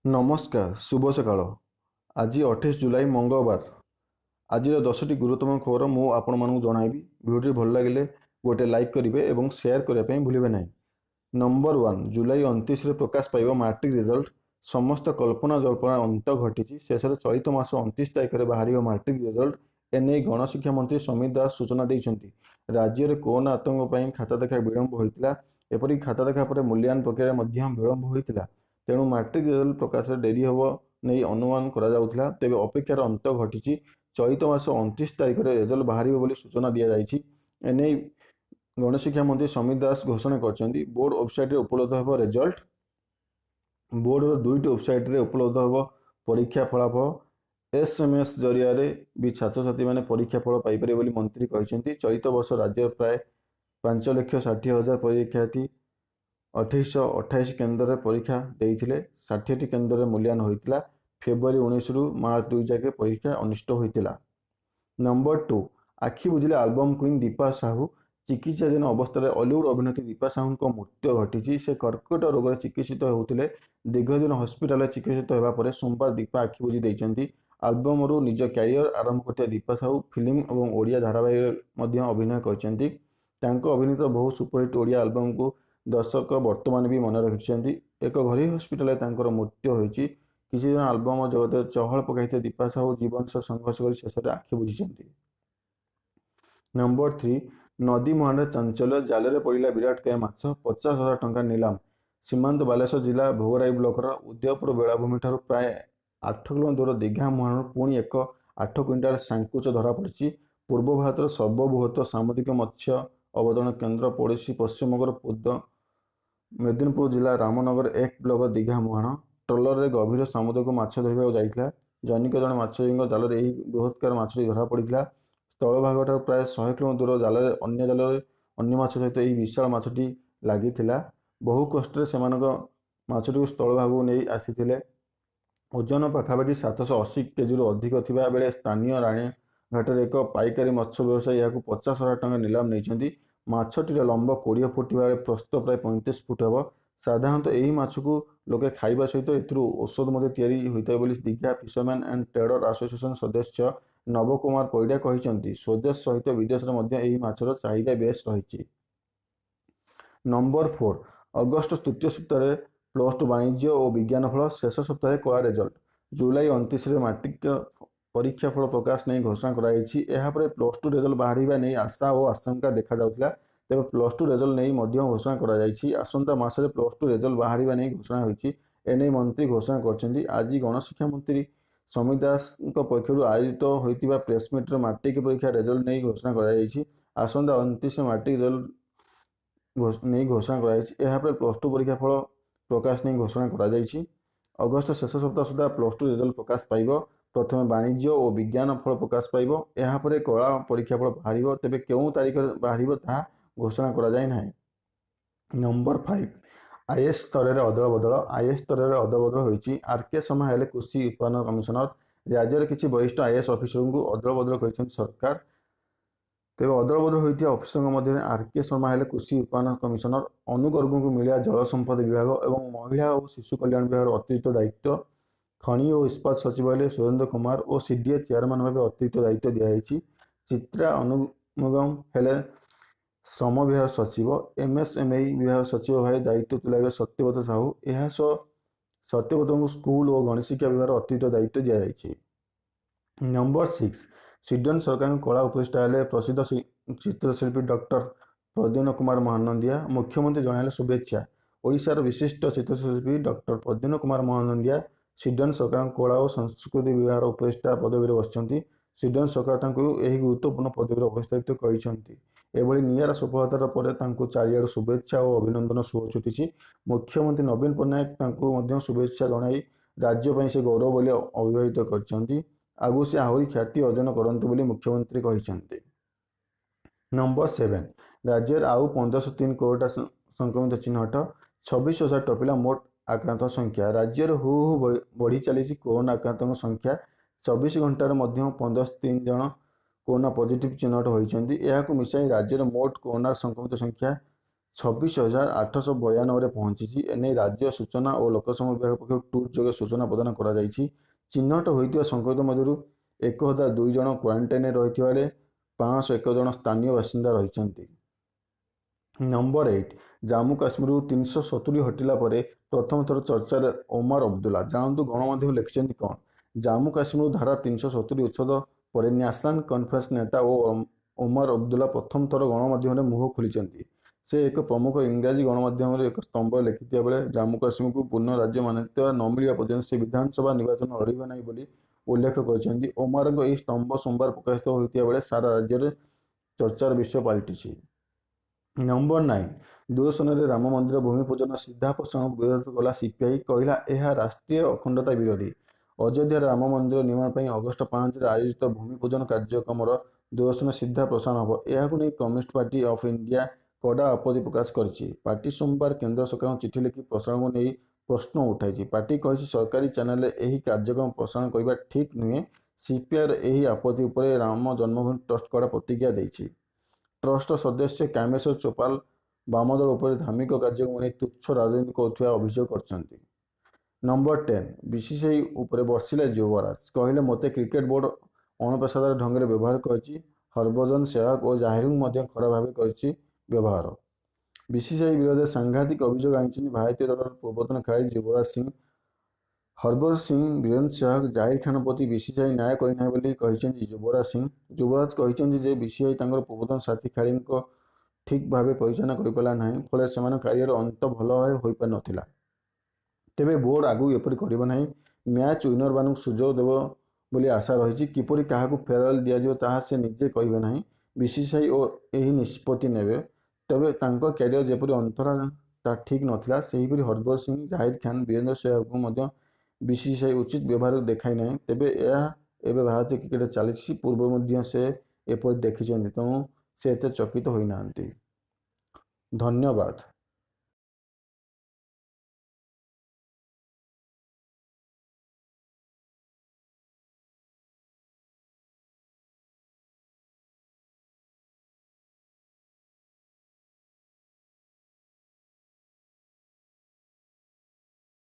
नमस्कार शुभ सकाळ आज 28 जुलाई मंगलवार आज 10टी गुरुत्वपूर्ण खबर मु आपण मानू जणाइबी वीडियो भल लगे गोटे लाइक करेंगे और शेयर करने भूलें ना। नंबर 1 जुलाई 29 रे प्रकाश पाइब मैट्रिक रिजल्ट समस्त कल्पना जल्पना अंत घटी शेष में चलित मास 29 तारिख में बाहर मैट्रिक रिजल्ट एने गणशिक्षा मंत्री समित दास सूचना देते। राज्य में कोरोना आतंक पर खाता देखा विलंब होता एपरिक खाता देखा पर मूल्यांकन प्रक्रिया विलंब होता तेणु मैट्रिक रिजल्ट प्रकाश डेरी हम नहीं अनुमान करा तेज अपेक्षार अंत घटी चलित मास 29 तारिख में रिजल्ट बाहर सूचना दी जाएगी। एने गणशिक्षा मंत्री समित दास घोषणा कर बोर्ड वेबसाइट उपलब्ध हो रिजल्ट बोर्डर दुईट वेबसाइट उपलब्ध हो परीक्षा फलाफल एसएमएस जरिया भी छात्र छात्री मैंने परीक्षा फल पाइपर मंत्री कहते। चलित वर्ष राज्य प्राय 5,60,000 परीक्षार्थी 2828 केन्द्र में परीक्षा देते 60टी केन्द्र में मूल्यांकन होता फेब्रुआरी 19 रु मार्च 2 जाके परीक्षा अनुष्ठित होता। नंबर 2 आखि बुझिले आल्बम क्वीन दीपा साहू चिकित्साधीन अवस्था हॉलीवुड अभिनेत्री दीपा साहू को मृत्यु घटी से कर्कट रोग चिकित्सित होते दीर्घ दिन हस्पिटाल चिकित्सित होगा सोमवार दीपा आखि बुझी देती। आल्बम रु निज क्यारियर आरंभ करते दीपा साहू फिल्म और ओडिया धारावाहिक अभिनय करती अभिनीत बहु सुपरहिट ओडिया आल्बम को दर्शक वर्तमान भी मन रखिंट। एक घरोई हस्पिटाल मृत्यु होती किसी दिन आल्बम जगत चहल पकड़ दीपा साहू जीवन सह संघर्ष कर शेष में आखि बुझी। नंबर 3 नदी मुहाण चांचल्य जाल पड़ा विराट काय माछ 50,000 टंका नीलाम सीमांत बालेश्वर जिला भोगराई ब्लॉकर उदयपुर बेलाभूमि ठार प्राय 8 किलोमीटर दूर दीघा मुहाण पुणी एक 8 क्विंटाल सांकुच धरा पड़ी। पूर्व भारत सर्वबृहत सामुद्रिक मत्स्य अवतरण केन्द्र पड़ोशी पश्चिमबंग मेदिनीपुर जिला रामनगर 1 ब्लॉक दीघा मुहाण ट्रलर गभीर समुद्र को माछ धरवा जाइला जनिक जन मत्स्यजीवी जाल बृहत्कार माछटी धरा पड़ा स्थल भाग प्राय 100 किलोमीटर दूर जाल अन्य माछ सहित यह विशाल माछटी लगी बहु कष्ट से माछटी स्थल भाग नहीं आसी ओजन पाखापाखि 780 केजी अधिक थिबा बेले स्थानीय राणीघाटर एक पाइकारी मत्स्य व्यवसायी यहाँ 50,000 टंका नीलाम नहीं। माछटीर लंब 20 फुट थे प्रस्त प्राय 35 फुट हे। साधारणतः यही माछ को लोके खाइबा सहित औषध Digha fisherman and trader association सदस्य नव कुमार पैडा कहते स्वदेश सहित विदेश में माछर चाहिदा बेस रही। नंबर 4 अगस्ट तृतीय सप्ताह +2 वाणिज्य और विज्ञान फल शेष सप्ताह कला रिजल्ट जुलाई 29 मैट्रिक परीक्षा फल प्रकाश नहीं घोषणा कराई। +2 रिजल्ट बाहर नहीं आशा और आशंका देखा तेज +2 रिजल्ट नहीं घोषणा कराई। आसंता मासरे +2 रिजल्ट बाहर नहीं घोषणा होती एने मंत्री घोषणा कर। आज गणशिक्षा मंत्री समित दास पक्षर आयोजित होता प्रेसमिट्रे मैट्रिक परीक्षा रिजल्ट नहीं घोषणा कराई। आसंता 29 मैट्रिक रिजल्ट नहीं घोषणा कराई। +2 परीक्षा फल प्रकाश नहीं घोषणा कराई। अगस्त शेष सप्ताह सुधा +2 रिजल्ट प्रकाश पाइब। प्रथम वाणिज्य और विज्ञान फल प्रकाश पाइब यापर कला परीक्षा फल बाहर तेज क्यों तारीख बाहर ता घोषणा कराई ना। नंबर 5 आईएएस स्तर में अदल बदल आईएएस स्तर में अदल बदल होती आरके शर्मा हेले कृषि उत्पादन कमिशनर राज्य किसी वरिष्ठ आईएएस अफिसर को अदल बदल कर सरकार तेज अदल बदल होता अफिसर मध्य आरके शर्मा हेले कृषि उत्पादन कमिशनर अनु गर्ग को मिला जल संपद विभाग और महिला और शिशु कल्याण विभाग अतिरिक्त दायित्व खनि और इस्पात सचिवालय सुरेंद्र कुमार और सीडीए चेयरमैन भाव अतिरिक्त दायित्व दिखाई। चित्रा अनुमुगम हेले श्रम विभाग सचिव एमएसएमई विभाग सचिव भाई दायित्व तुलाइबे सत्यव्रत साहू यह सत्यव्रत को स्कूल और गणशिक्षा विभाग अतिरिक्त दायित्व दिखाई। नंबर 6 स्वीडन सरकार कला उपदेष्टा हेले प्रसिद्ध चित्रशिल्पी डॉक्टर प्रद्युम्न कुमार महानंदिया मुख्यमंत्री जन शुभेच्छा ओडिशार विशिष्ट चित्रशिल्पी डॉक्टर प्रद्युम्न कुमार महानंदिया स्वीडन सरकार कला और संस्कृति विभाग उपदेष्टा पदवी बसुँच। स्वीडन सरकार यह गुरुत्वपूर्ण पदवी अवस्थापित कहते निरा सफलतार पर चारिड़ शुभेच्छा और अभिनंदन सुओ छुटी। मुख्यमंत्री नवीन पट्टनायक शुभेच्छा जन राज्य से गौरव बोली अभिहित कर आगु से आहरी ख्याति अर्जन करते बोली मुख्यमंत्री कहते। नंबर 7 राज्य आउ 1503 कोरोना संक्रमित चिन्हट 26,000 टपिला मोट आक्रांत संख्या राज्य हु हु बढ़ी चली कोरोना आक्रांत संख्या 24 घंटार 1503 जन कोरोना पॉजिटिव चिन्हट होती मिसाई राज्य मोट कोरोना संक्रमित संख्या 26,892ରେ ପହଞ୍ଚିଛି। ଏନେଇ ରାଜ୍ୟ ସୂଚନା ଓ ଲୋକସଂପର୍କ ବିଭାଗ ପକ୍ଷରୁ ଟୁଇଟ୍ ଯୋଗେ ସୂଚନା ପ୍ରଦାନ କରାଯାଇଛି। ଚିହ୍ନଟ ହୋଇଥିବା ସଂକ୍ରମିତ ମଧ୍ୟରୁ 1,002 ଜଣ କ୍ୱାରେଣ୍ଟାଇନ୍ରେ ରହିଥିବା ବେଳେ 501 ଜଣ ସ୍ଥାନୀୟ ବାସିନ୍ଦା ରହିଛନ୍ତି। ନମ୍ବର 8 ଜାମ୍ମୁ କାଶ୍ମୀରରୁ 370 ହଟିଲା ପରେ ପ୍ରଥମ ଥର ଚର୍ଚ୍ଚାରେ ଓମାର ଅବଦୁଲ୍ଲା। ଜାଣନ୍ତୁ ଗଣମାଧ୍ୟମ ଲେଖିଛନ୍ତି କ'ଣ? ଜାମ୍ମୁ କାଶ୍ମୀରରୁ ଧାରା 370 ଉଚ୍ଛେଦ ପରେ ନ୍ୟାସନାଲ କନଫରେନ୍ସ ନେତା ଓମାର ଅବଦୁଲ୍ଲା ପ୍ରଥମ ଥର ଗଣମାଧ୍ୟମରେ ମୁହଁ ଖୋଲିଛନ୍ତି। ସେ ଏକ ପ୍ରମୁଖ ଇଂରାଜୀ ଗଣମାଧ୍ୟମରେ ଏକ ସ୍ତମ୍ଭରେ ଲେଖିଥିବା ବେଳେ ଜାମ୍ମୁ କାଶ୍ମୀରକୁ ପୂର୍ଣ୍ଣ ରାଜ୍ୟ ମାନ୍ୟତା ନ ମିଳିବା ପର୍ଯ୍ୟନ୍ତ ସେ ବିଧାନସଭା ନିର୍ବାଚନ ଲଢ଼ିବେ ନାହିଁ ବୋଲି ଉଲ୍ଲେଖ କରିଛନ୍ତି। ଓମାରଙ୍କ ଏହି ସ୍ତମ୍ଭ ସୋମବାର ପ୍ରକାଶିତ ହୋଇଥିବା ବେଳେ ସାରା ରାଜ୍ୟରେ ଚର୍ଚ୍ଚାର ବିଷୟ ପାଲଟିଛି। ନମ୍ବର 9 ଦୂରଦର୍ଶନରେ ରାମ ମନ୍ଦିର ଭୂମି ପୂଜନ ସିଧା ପ୍ରସାରଣକୁ ବିରୋଧ କଲା ସିପିଆଇ, କହିଲା ଏହା ରାଷ୍ଟ୍ରୀୟ ଅଖଣ୍ଡତା ବିରୋଧୀ। ଅଯୋଧ୍ୟାରେ ରାମ ମନ୍ଦିର ନିର୍ମାଣ ପାଇଁ ଅଗଷ୍ଟ 5ରେ ଆୟୋଜିତ ଭୂମି ପୂଜନ କାର୍ଯ୍ୟକ୍ରମର ଦୂରଦର୍ଶନ ସିଧା ପ୍ରସାରଣ ହେବ। ଏହାକୁ ନେଇ କମ୍ୟୁନିଷ୍ଟ ପାର୍ଟି ଅଫ୍ ଇଣ୍ଡିଆ କଡ଼ା ଆପତ୍ତି ପ୍ରକାଶ କରିଛି। ପାର୍ଟି ସୋମବାର କେନ୍ଦ୍ର ସରକାରଙ୍କୁ ଚିଠି ଲେଖି ପ୍ରସାରଣକୁ ନେଇ ପ୍ରଶ୍ନ ଉଠାଇଛି। ପାର୍ଟି କହିଛି ସରକାରୀ ଚ୍ୟାନେଲରେ ଏହି କାର୍ଯ୍ୟକ୍ରମ ପ୍ରସାରଣ କରିବା ଠିକ୍ ନୁହେଁ। ସିପିଆଇର ଏହି ଆପତ୍ତି ଉପରେ ରାମ ଜନ୍ମଭୂମି ଟ୍ରଷ୍ଟ କଡ଼ା ପ୍ରତିକ୍ରିୟା ଦେଇଛି। ଟ୍ରଷ୍ଟର ସଦସ୍ୟ କାମେଶ୍ୱର ଚୋପାଲ ବାମଦଳ ଉପରେ ଧାର୍ମିକ କାର୍ଯ୍ୟକ୍ରମ ନେଇ ତୁଚ୍ଛ ରାଜନୀତି କରୁଥିବା ଅଭିଯୋଗ କରିଛନ୍ତି। ନମ୍ବର 10 ବିସିସିଆଇ ଉପରେ ବର୍ଷିଲେ ଯୁବରାଜ, କହିଲେ ମୋତେ କ୍ରିକେଟ ବୋର୍ଡ ଅଣପେଶାଦାର ଢଙ୍ଗରେ ବ୍ୟବହାର କରିଛି। ହରଭଜନ ସେହୱାଗ ଓ ଜାହିରଙ୍କୁ ମଧ୍ୟ ଖରାପ ଭାବେ କରିଛି ବ୍ୟବହାର। ବିସିସିଆଇ ବିରୋଧରେ ସାଂଘାତିକ ଅଭିଯୋଗ ଆଣିଛନ୍ତି ଭାରତୀୟ ଦଳର ପୂର୍ବତନ ଖେଳାଳି ଯୁବରାଜ ସିଂ। ହରଭଜନ ସିଂ, ବୀରେନ୍ଦ୍ର ସେହୱାଗ, ଜାହିର ଖାନ ପ୍ରତି ବିସିସିଆଇ ନ୍ୟାୟ କରିନାହିଁ ବୋଲି କହିଛନ୍ତି ଯୁବରାଜ ସିଂ। ଯୁବରାଜ କହିଛନ୍ତି ଯେ ବିସିସିଆଇ ତାଙ୍କର ପୂର୍ବତନ ସାଥୀ ଖେଳାଳିଙ୍କ ଠିକ୍ ଭାବେ ପରିଚାଳନା କରିପାରିଲା ନାହିଁ, ଫଳରେ ସେମାନଙ୍କ କ୍ୟାରିୟର ଅନ୍ତ ଭଲ ଭାବେ ହୋଇପାରିନଥିଲା। ତେବେ ବୋର୍ଡ ଆଗକୁ ଏପରି କରିବ ନାହିଁ। ମ୍ୟାଚ୍ ୱିନରମାନଙ୍କୁ ସୁଯୋଗ ଦେବ ବୋଲି ଆଶା ରହିଛି। କିପରି କାହାକୁ ଫେରୱାଲ ଦିଆଯିବ ତାହା ସେ ନିଜେ କହିବେ ନାହିଁ। ବିସିସିଆଇ ଏହି ନିଷ୍ପତ୍ତି ନେବେ। ତେବେ ତାଙ୍କ କ୍ୟାରିୟର ଯେପରି ଅନ୍ତ ହେଲା ତାହା ଠିକ୍ ନଥିଲା। ସେହିପରି ହରଭଜନ ସିଂ, ଜାହିର ଖାନ, ବୀରେନ୍ଦ୍ର ସେହୱାଗଙ୍କୁ ମଧ୍ୟ ବିସିସିଆଇ ଉଚିତ ବ୍ୟବହାର ଦେଖାଇ ନାହିଁ। ତେବେ ଏହା ଏବେ ଭାରତୀୟ କ୍ରିକେଟରେ ଚାଲିଛି। ପୂର୍ବରୁ ମଧ୍ୟ ସେ ଏପରି ଦେଖିଛନ୍ତି, ତେଣୁ ସେ ଏତେ ଚକିତ ହୋଇନାହାନ୍ତି। ଧନ୍ୟବାଦ।